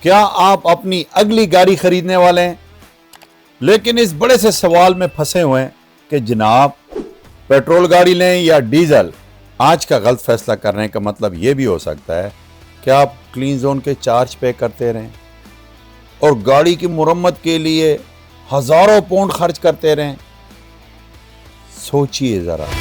क्या आप अपनी अगली गाड़ी खरीदने वाले हैं, लेकिन इस बड़े से सवाल में फंसे हुए हैं कि जनाब पेट्रोल गाड़ी लें या डीजल। आज का गलत फैसला करने का मतलब यह भी हो सकता है कि आप क्लीन जोन के चार्ज पे करते रहें और गाड़ी की मुरम्मत के लिए हजारों पाउंड खर्च करते रहें। सोचिए जरा।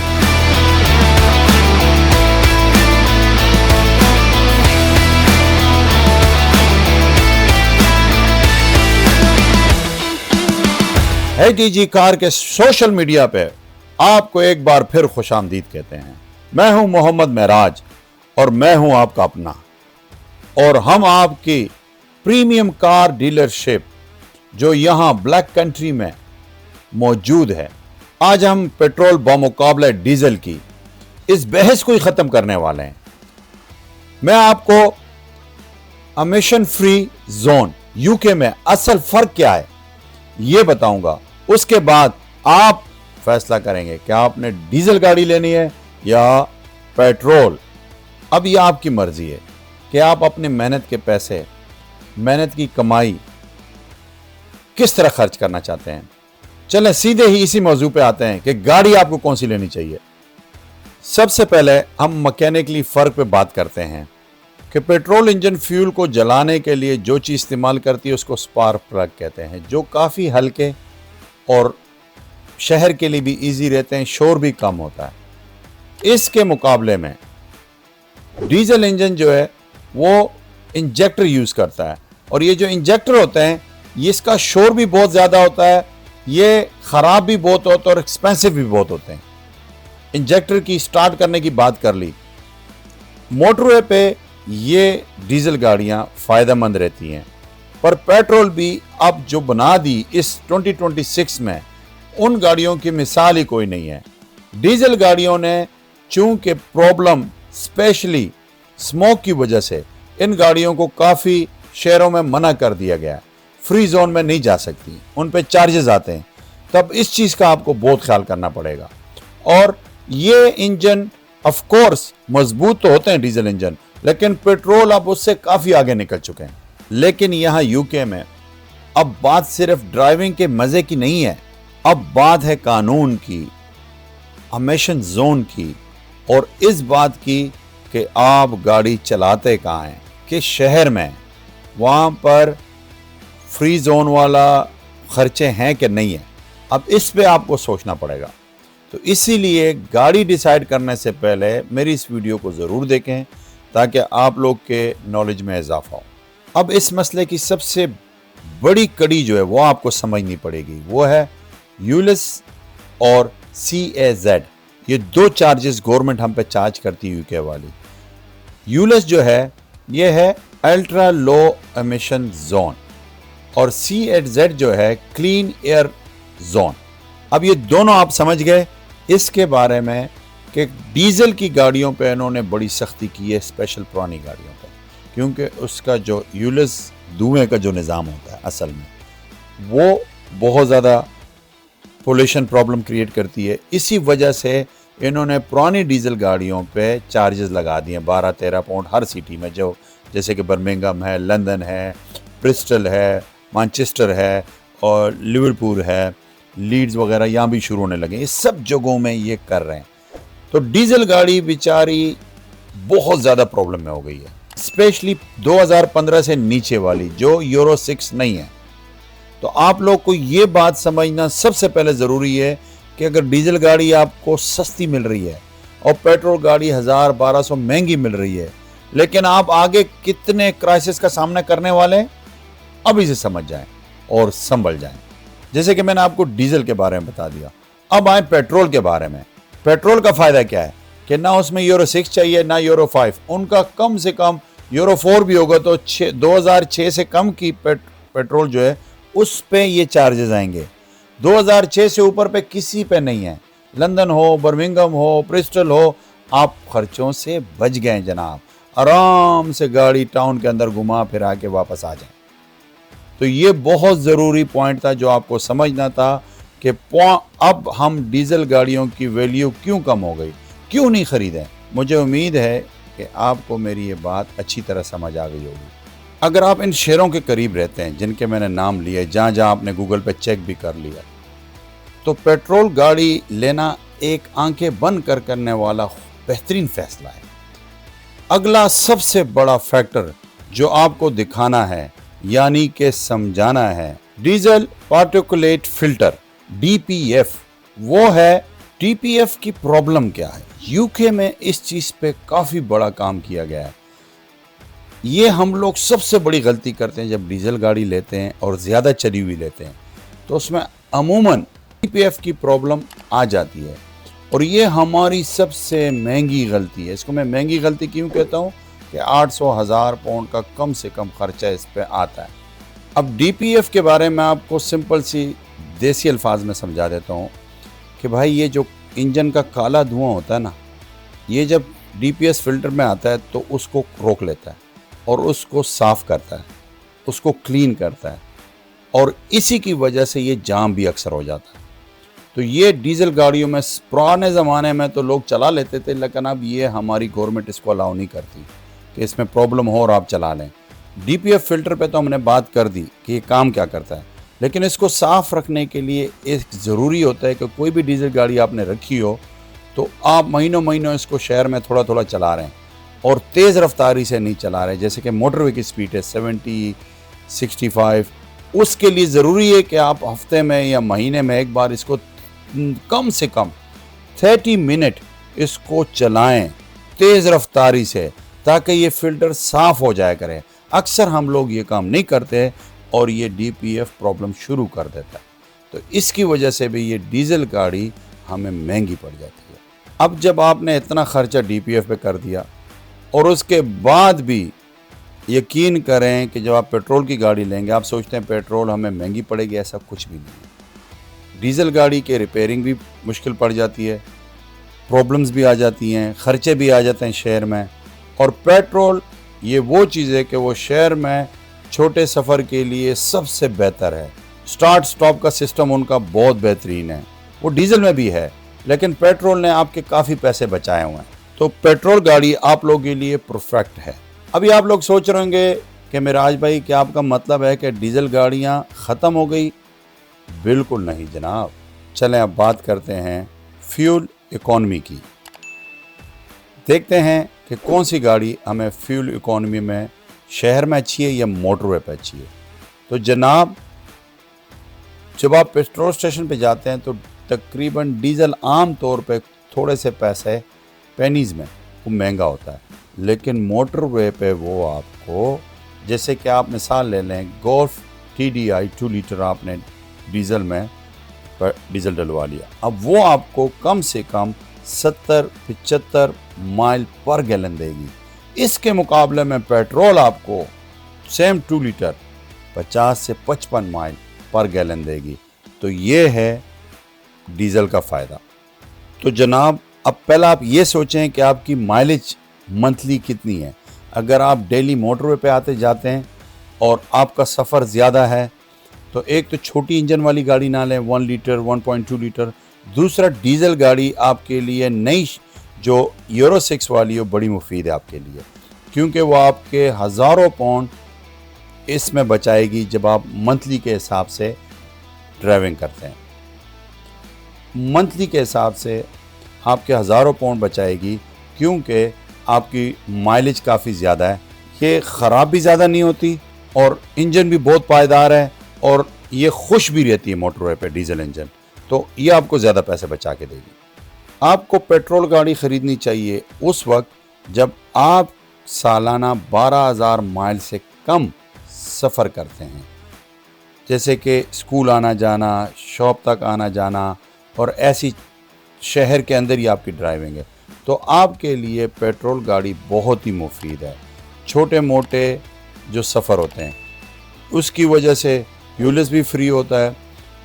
HTG कार के सोशल मीडिया पे आपको एक बार फिर खुशामदीद कहते हैं। मैं हूं मोहम्मद महराज और मैं हूं आपका अपना, और हम आपकी प्रीमियम कार डीलरशिप जो यहां ब्लैक कंट्री में मौजूद है। आज हम पेट्रोल बमुकाबले डीजल की इस बहस को ही खत्म करने वाले हैं। मैं आपको एमिशन फ्री जोन यूके में असल फर्क क्या है यह बताऊंगा। उसके बाद आप फैसला करेंगे कि आपने डीजल गाड़ी लेनी है या पेट्रोल। अब यह आपकी मर्जी है कि आप अपने मेहनत के पैसे, मेहनत की कमाई किस तरह खर्च करना चाहते हैं। चलें सीधे ही इसी मौजू पे आते हैं कि गाड़ी आपको कौन सी लेनी चाहिए। सबसे पहले हम मैकेनिकली फर्क पे बात करते हैं कि पेट्रोल इंजन फ्यूल को जलाने के लिए जो चीज़ इस्तेमाल करती है उसको स्पार्क प्लग कहते हैं, जो काफ़ी हल्के और शहर के लिए भी इजी रहते हैं, शोर भी कम होता है। इसके मुकाबले में डीजल इंजन जो है वो इंजेक्टर यूज़ करता है, और ये जो इंजेक्टर होते हैं ये इसका शोर भी बहुत ज़्यादा होता है, ये ख़राब भी बहुत होता है और एक्सपेंसिव भी बहुत होते हैं। इंजेक्टर की स्टार्ट करने की बात कर ली, मोटरवे पे ये डीजल गाड़ियां फ़ायदेमंद रहती हैं, पर पेट्रोल भी अब जो बना दी इस 2026 में उन गाड़ियों की मिसाल ही कोई नहीं है। डीजल गाड़ियों ने चूंकि प्रॉब्लम स्पेशली स्मोक की वजह से इन गाड़ियों को काफ़ी शहरों में मना कर दिया गया है, फ्री जोन में नहीं जा सकती, उन पे चार्जेस आते हैं। तब इस चीज़ का आपको बहुत ख्याल करना पड़ेगा। और ये इंजन ऑफ कोर्स मजबूत तो होते हैं डीजल इंजन, लेकिन पेट्रोल अब उससे काफ़ी आगे निकल चुके हैं। लेकिन यहाँ यूके में अब बात सिर्फ ड्राइविंग के मज़े की नहीं है, अब बात है कानून की, एमिशन जोन की, और इस बात की कि आप गाड़ी चलाते कहाँ हैं, किस शहर में, वहाँ पर फ्री जोन वाला खर्चे हैं कि नहीं है। अब इस पे आपको सोचना पड़ेगा। तो इसीलिए गाड़ी डिसाइड करने से पहले मेरी इस वीडियो को ज़रूर देखें ताकि आप लोग के नॉलेज में इजाफा हो। अब इस मसले की सबसे बड़ी कड़ी जो है वो आपको समझनी पड़ेगी, वो है यूलिस और CAZ। ये दो चार्जेस गवर्नमेंट हम पे चार्ज करती है यूके वाली। यूलिस जो है ये है अल्ट्रा लो एमिशन जोन, और CAZ जो है क्लीन एयर जोन। अब ये दोनों आप समझ गए इसके बारे में कि डीजल की गाड़ियों पे इन्होंने बड़ी सख्ती की है, स्पेशल पुरानी गाड़ियों पे, क्योंकि उसका जो यूलिस धुएं का जो निज़ाम होता है असल में वो बहुत ज़्यादा पोल्यूशन प्रॉब्लम क्रिएट करती है। इसी वजह से इन्होंने पुरानी डीजल गाड़ियों पे चार्जेस लगा दिए 12-13 पाउंड हर सिटी में, जो जैसे कि बर्मिंघम है, लंदन है, ब्रिस्टल है, मैनचेस्टर है और लिवरपूल है, लीड्स वगैरह यहाँ भी शुरू होने लगे। इस सब जगहों में ये कर रहे हैं। तो डीजल गाड़ी बेचारी बहुत ज़्यादा प्रॉब्लम में हो गई है, स्पेशली 2015 से नीचे वाली जो यूरो 6 नहीं है। तो आप लोग को ये बात समझना सबसे पहले ज़रूरी है कि अगर डीजल गाड़ी आपको सस्ती मिल रही है और पेट्रोल गाड़ी 1000-1200 महंगी मिल रही है, लेकिन आप आगे कितने क्राइसिस का सामना करने वाले हैं अभी से समझ जाएं और संभल जाएं। जैसे कि मैंने आपको डीजल के बारे में बता दिया, अब आए पेट्रोल के बारे में। पेट्रोल का फ़ायदा क्या है कि ना उसमें यूरो 6 चाहिए ना यूरो 5, उनका कम से कम यूरो 4 भी होगा तो 2006 से कम की पेट्रोल जो है उस पे ये चार्जेस आएंगे। 2006 से ऊपर पे किसी पे नहीं है। लंदन हो, बर्मिंघम हो, ब्रिस्टल हो, आप खर्चों से बच गए जनाब। आराम से गाड़ी टाउन के अंदर घुमा फिरा के वापस आ जाए। तो ये बहुत ज़रूरी पॉइंट था जो आपको समझना था कि अब हम डीजल गाड़ियों की वैल्यू क्यों कम हो गई, क्यों नहीं ख़रीदें। मुझे उम्मीद है कि आपको मेरी ये बात अच्छी तरह समझ आ गई होगी। अगर आप इन शहरों के करीब रहते हैं जिनके मैंने नाम लिए, जहाँ जहाँ आपने गूगल पे चेक भी कर लिया, तो पेट्रोल गाड़ी लेना एक आंखें बंद कर करने वाला बेहतरीन फैसला है। अगला सबसे बड़ा फैक्टर जो आपको दिखाना है यानी कि समझाना है, डीजल पार्टिकुलेट फिल्टर डीपीएफ, वो है। डीपीएफ की प्रॉब्लम क्या है? यूके में इस चीज पे काफी बड़ा काम किया गया है। ये हम लोग सबसे बड़ी गलती करते हैं जब डीजल गाड़ी लेते हैं और ज्यादा चली हुई लेते हैं, तो उसमें अमूमन डीपीएफ की प्रॉब्लम आ जाती है और ये हमारी सबसे महंगी गलती है। इसको मैं महंगी गलती क्यों कहता हूँ कि 800,000 पाउंड का कम से कम खर्चा इस पे आता है। अब डीपीएफ के बारे में आपको सिंपल सी देसी अल्फाज में समझा देता हूँ कि भाई ये जो इंजन का काला धुआं होता है ना, ये जब डीपीएस फिल्टर में आता है तो उसको रोक लेता है और उसको साफ़ करता है, उसको क्लीन करता है, और इसी की वजह से ये जाम भी अक्सर हो जाता है। तो ये डीजल गाड़ियों में पुराने ज़माने में तो लोग चला लेते थे, लेकिन अब ये हमारी गवर्नमेंट इसको अलाउ नहीं करती कि इसमें प्रॉब्लम हो और आप चला लें। डीपीएफ फिल्टर पे तो हमने बात कर दी कि ये काम क्या करता है, लेकिन इसको साफ़ रखने के लिए एक ज़रूरी होता है कि कोई भी डीजल गाड़ी आपने रखी हो तो आप महीनों महीनों इसको शहर में थोड़ा थोड़ा चला रहे हैं और तेज़ रफ्तारी से नहीं चला रहे। जैसे कि मोटरवे की स्पीड है 70, 65, उसके लिए ज़रूरी है कि आप हफ्ते में या महीने में एक बार इसको कम से कम 30 मिनट इसको चलाएं तेज़ रफ्तारी से, ताकि ये फ़िल्टर साफ़ हो जाया करे। अक्सर हम लोग ये काम नहीं करते और ये डीपीएफ प्रॉब्लम शुरू कर देता है। तो इसकी वजह से भी ये डीजल गाड़ी हमें महंगी पड़ जाती है। अब जब आपने इतना खर्चा डीपीएफ पे कर दिया और उसके बाद भी यकीन करें कि जब आप पेट्रोल की गाड़ी लेंगे आप सोचते हैं पेट्रोल हमें महंगी पड़ेगी, ऐसा कुछ भी नहीं है। डीजल गाड़ी के रिपेयरिंग भी मुश्किल पड़ जाती है, प्रॉब्लम्स भी आ जाती हैं, खर्चे भी आ जाते हैं शहर में। और पेट्रोल ये वो चीज़ है कि वो शहर में छोटे सफ़र के लिए सबसे बेहतर है। स्टार्ट स्टॉप का सिस्टम उनका बहुत बेहतरीन है, वो डीजल में भी है, लेकिन पेट्रोल ने आपके काफ़ी पैसे बचाए हुए हैं। तो पेट्रोल गाड़ी आप लोगों के लिए परफेक्ट है। अभी आप लोग सोच रहे होंगे कि मिराज भाई क्या आपका मतलब है कि डीजल गाड़ियां ख़त्म हो गई? बिल्कुल नहीं जनाब। चलें अब बात करते हैं फ्यूल इकॉनमी की। देखते हैं कि कौन सी गाड़ी हमें फ्यूल इकॉनमी में शहर में अच्छी है या मोटरवे पे अच्छी है। तो जनाब जब आप पेट्रोल स्टेशन पे जाते हैं तो तकरीबन डीजल आम तौर पे थोड़े से पैसे पेनीज़ में वो महंगा होता है, लेकिन मोटरवे पे वो आपको, जैसे कि आप मिसाल ले लें गोल्फ TDI 2 लीटर आपने डीजल में डीजल डलवा लिया, अब वो आपको कम से कम 70-75 माइल पर गैलन देगी। इसके मुकाबले में पेट्रोल आपको सेम 2 लीटर 50 से 55 माइल पर गैलन देगी। तो ये है डीजल का फ़ायदा। तो जनाब अब पहला आप ये सोचें कि आपकी माइलेज मंथली कितनी है। अगर आप डेली मोटरवे पे आते जाते हैं और आपका सफ़र ज़्यादा है तो एक तो छोटी इंजन वाली गाड़ी ना लें 1 लीटर 1.2 लीटर। दूसरा डीजल गाड़ी आपके लिए नई जो यूरो 6 वाली हो बड़ी मुफीद है आपके लिए, क्योंकि वो आपके हज़ारों पाउंड इसमें बचाएगी जब आप मंथली के हिसाब से ड्राइविंग करते हैं। मंथली के हिसाब से आपके हज़ारों पाउंड बचाएगी क्योंकि आपकी माइलेज काफ़ी ज़्यादा है, ये ख़राब भी ज़्यादा नहीं होती और इंजन भी बहुत पायदार है और ये खुश भी रहती है मोटरवे पे डीजल इंजन। तो ये आपको ज़्यादा पैसे बचा के देगी। आपको पेट्रोल गाड़ी ख़रीदनी चाहिए उस वक्त जब आप सालाना 12,000 माइल से कम सफ़र करते हैं, जैसे कि स्कूल आना जाना, शॉप तक आना जाना और ऐसी शहर के अंदर ही आपकी ड्राइविंग है। तो आपके लिए पेट्रोल गाड़ी बहुत ही मुफीद है। छोटे मोटे जो सफ़र होते हैं उसकी वजह से फ्यूल्स भी फ्री होता है,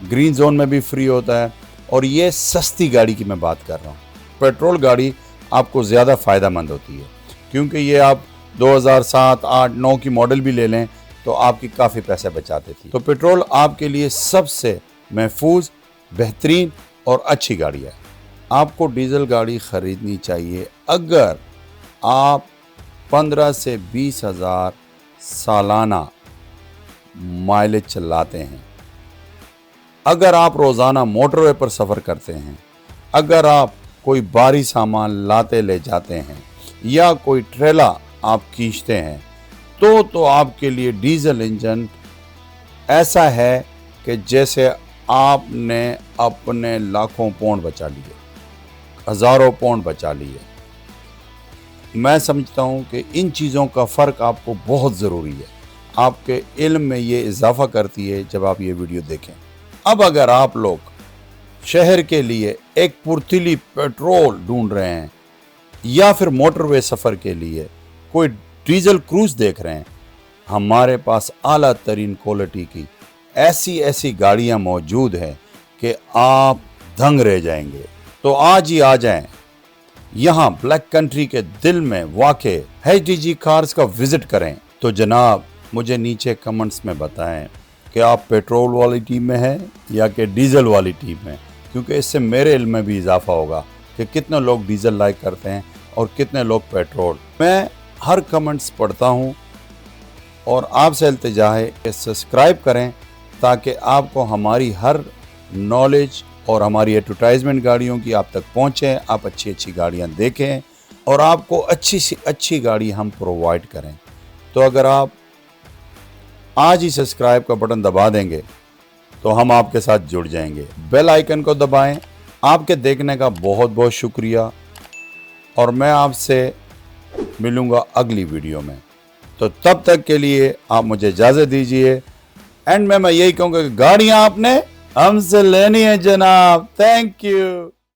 ग्रीन जोन में भी फ्री होता है, और ये सस्ती गाड़ी की मैं बात कर रहा हूँ। पेट्रोल गाड़ी आपको ज़्यादा फ़ायदा मंद होती है क्योंकि ये आप 2007, 8, 9 की मॉडल भी ले लें तो आपकी काफ़ी पैसे बचाते थी। तो पेट्रोल आपके लिए सबसे महफूज, बेहतरीन और अच्छी गाड़ी है। आपको डीजल गाड़ी ख़रीदनी चाहिए अगर आप 15 से 20 हज़ार सालाना माइलेज चलाते हैं। अगर आप रोज़ाना मोटरवे पर सफ़र करते हैं, अगर आप कोई भारी सामान लाते ले जाते हैं या कोई ट्रेला आप खींचते हैं तो आपके लिए डीजल इंजन ऐसा है कि जैसे आपने अपने लाखों पाउंड बचा लिए, हज़ारों पाउंड बचा लिए। मैं समझता हूँ कि इन चीज़ों का फ़र्क आपको बहुत ज़रूरी है। आपके इल्म में ये इजाफ़ा करती है जब आप ये वीडियो देखें। अब अगर आप लोग शहर के लिए एक पुर्तली पेट्रोल ढूंढ रहे हैं या फिर मोटरवे सफ़र के लिए कोई डीजल क्रूज़ देख रहे हैं, हमारे पास आला तरीन क्वालिटी की ऐसी गाड़ियां मौजूद हैं कि आप दंग रह जाएंगे। तो आज ही आ जाएं, यहाँ ब्लैक कंट्री के दिल में वाक़े HDG कार्स का विज़िट करें। तो जनाब मुझे नीचे कमेंट्स में बताएं कि आप पेट्रोल वाली टीम में हैं या कि डीज़ल वाली टीम में, क्योंकि इससे मेरे इल्म में भी इजाफा होगा कि कितने लोग डीज़ल लाइक करते हैं और कितने लोग पेट्रोल। मैं हर कमेंट्स पढ़ता हूँ और आपसे इल्तिजा है कि सब्सक्राइब करें ताकि आपको हमारी हर नॉलेज और हमारी एडवर्टाइजमेंट गाड़ियों की आप तक पहुँचे, आप अच्छी गाड़ियाँ देखें और आपको अच्छी सी अच्छी गाड़ी हम प्रोवाइड करें। तो अगर आप आज ही सब्सक्राइब का बटन दबा देंगे तो हम आपके साथ जुड़ जाएंगे। बेल आइकन को दबाएं। आपके देखने का बहुत बहुत शुक्रिया और मैं आपसे मिलूँगा अगली वीडियो में। तो तब तक के लिए आप मुझे इजाज़त दीजिए। एंड में मैं यही कहूँगा कि गाड़ियाँ आपने हमसे लेनी है जनाब। Thank you.